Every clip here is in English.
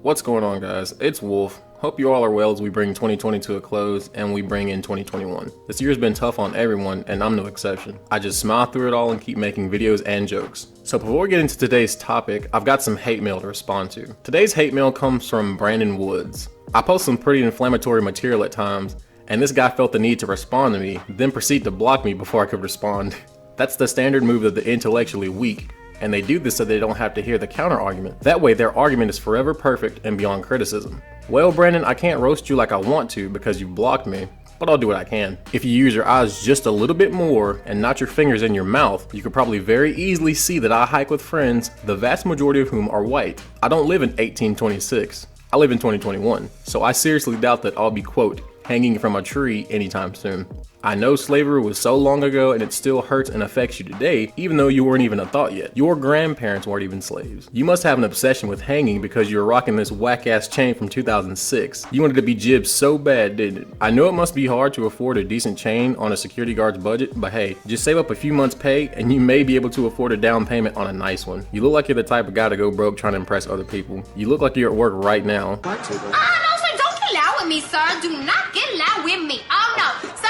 What's going on, guys? It's Wolf. Hope you all are well as we bring 2020 to a close and we bring in 2021. This year's been tough on everyone and I'm no exception. I just smile through it all and keep making videos and jokes. So before we get into today's topic, I've got some hate mail to respond to. Today's hate mail comes from Brandon Woods. I post some pretty inflammatory material at times, and this guy felt the need to respond to me, then proceed to block me before I could respond. That's the standard move of the intellectually weak, and they do this so they don't have to hear the counter argument. That way their argument is forever perfect and beyond criticism. Well, Brandon, I can't roast you like I want to because you blocked me, but I'll do what I can. If you use your eyes just a little bit more and not your fingers in your mouth, you could probably very easily see that I hike with friends, the vast majority of whom are white. I don't live in 1826. I live in 2021, so I seriously doubt that I'll be, quote, hanging from a tree anytime soon. I know slavery was so long ago and it still hurts and affects you today, even though you weren't even a thought yet. Your grandparents weren't even slaves. You must have an obsession with hanging because you're rocking this whack-ass chain from 2006. You wanted to be jibbed so bad, didn't it? I know it must be hard to afford a decent chain on a security guard's budget, but hey, just save up a few months' pay and you may be able to afford a down payment on a nice one. You look like you're the type of guy to go broke trying to impress other people. You look like you're at work right now. No, sir, don't get loud with me, sir. Do not get loud with me. Oh, no. Security!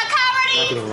Security!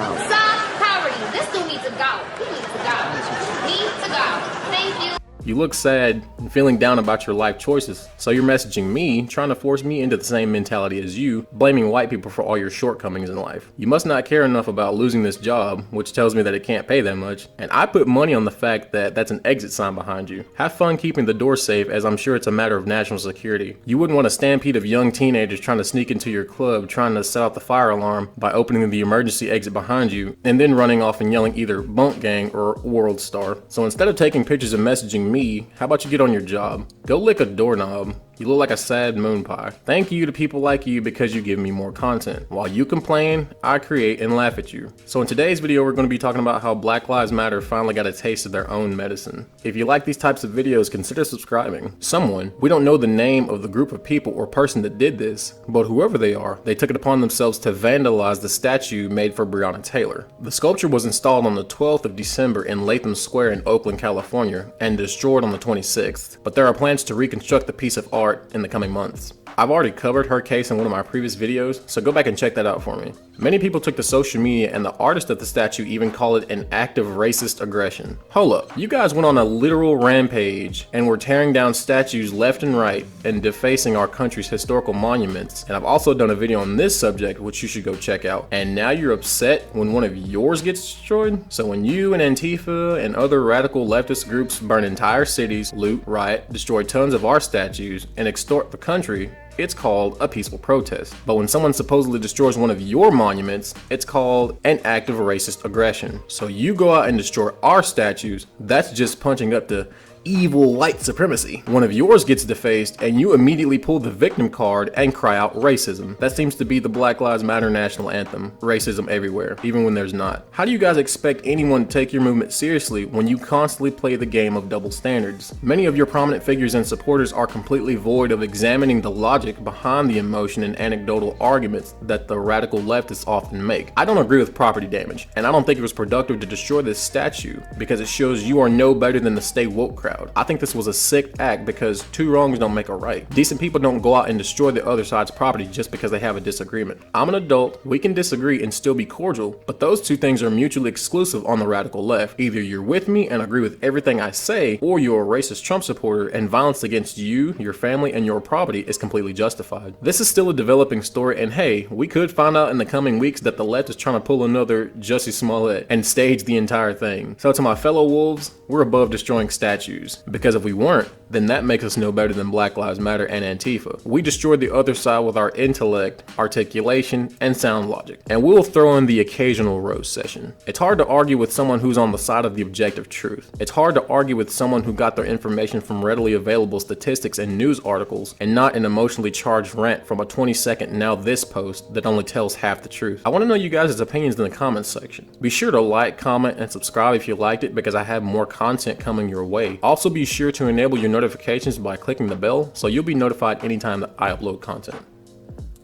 This dude needs to go. He needs to go. Needs to go. Thank you. You look sad and feeling down about your life choices, so you're messaging me, trying to force me into the same mentality as you, blaming white people for all your shortcomings in life. You must not care enough about losing this job, which tells me that it can't pay that much, and I put money on the fact that that's an exit sign behind you. Have fun keeping the door safe, as I'm sure it's a matter of national security. You wouldn't want a stampede of young teenagers trying to sneak into your club, trying to set off the fire alarm by opening the emergency exit behind you, and then running off and yelling either Bunk Gang or World Star. So instead of taking pictures and messaging me, how about you get on your job? Go lick a doorknob. You look like a sad moon pie. Thank you to people like you because you give me more content. While you complain, I create and laugh at you. So in today's video, we're going to be talking about how Black Lives Matter finally got a taste of their own medicine. If you like these types of videos, consider subscribing. Someone, we don't know the name of the group of people or person that did this, but whoever they are, they took it upon themselves to vandalize the statue made for Breonna Taylor. The sculpture was installed on the 12th of December in Latham Square in Oakland, California, and destroyed on the 26th. But there are plans to reconstruct the piece of art in the coming months. I've already covered her case in one of my previous videos, so go back and check that out for me. Many people took to social media and the artist of the statue even called it an act of racist aggression. Hold up, you guys went on a literal rampage and were tearing down statues left and right and defacing our country's historical monuments, and I've also done a video on this subject which you should go check out. And now you're upset when one of yours gets destroyed? So when you and Antifa and other radical leftist groups burn entire cities, loot, riot, destroy tons of our statues, and extort the country, it's called a peaceful protest. But when someone supposedly destroys one of your monuments, it's called an act of racist aggression. So you go out and destroy our statues, that's just punching up to evil white supremacy. One of yours gets defaced and you immediately pull the victim card and cry out racism. That seems to be the Black Lives Matter national anthem. Racism everywhere, even when there's not. How do you guys expect anyone to take your movement seriously when you constantly play the game of double standards? Many of your prominent figures and supporters are completely void of examining the logic behind the emotion and anecdotal arguments that the radical leftists often make. I don't agree with property damage, and I don't think it was productive to destroy this statue because it shows you are no better than the stay woke crowd. I think this was a sick act because two wrongs don't make a right. Decent people don't go out and destroy the other side's property just because they have a disagreement. I'm an adult, we can disagree and still be cordial, but those two things are mutually exclusive on the radical left. Either you're with me and agree with everything I say, or you're a racist Trump supporter and violence against you, your family, and your property is completely justified. This is still a developing story, and hey, we could find out in the coming weeks that the left is trying to pull another Jussie Smollett and stage the entire thing. So to my fellow wolves, we're above destroying statues. Because if we weren't, then that makes us no better than Black Lives Matter and Antifa. We destroyed the other side with our intellect, articulation, and sound logic. And we'll throw in the occasional roast session. It's hard to argue with someone who's on the side of the objective truth. It's hard to argue with someone who got their information from readily available statistics and news articles and not an emotionally charged rant from a 20-second now this post that only tells half the truth. I want to know you guys' opinions in the comments section. Be sure to like, comment, and subscribe if you liked it because I have more content coming your way. Also be sure to enable your notifications by clicking the bell so you'll be notified anytime that I upload content.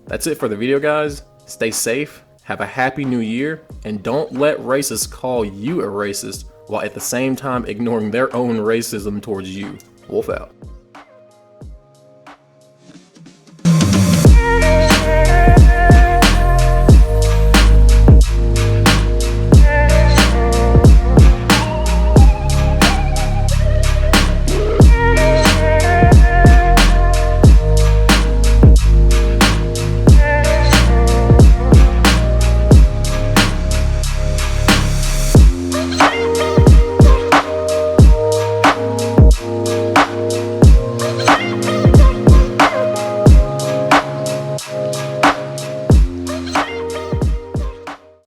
That's it for the video, guys. Stay safe, have a happy new year, and don't let racists call you a racist while at the same time ignoring their own racism towards you. Wolf out.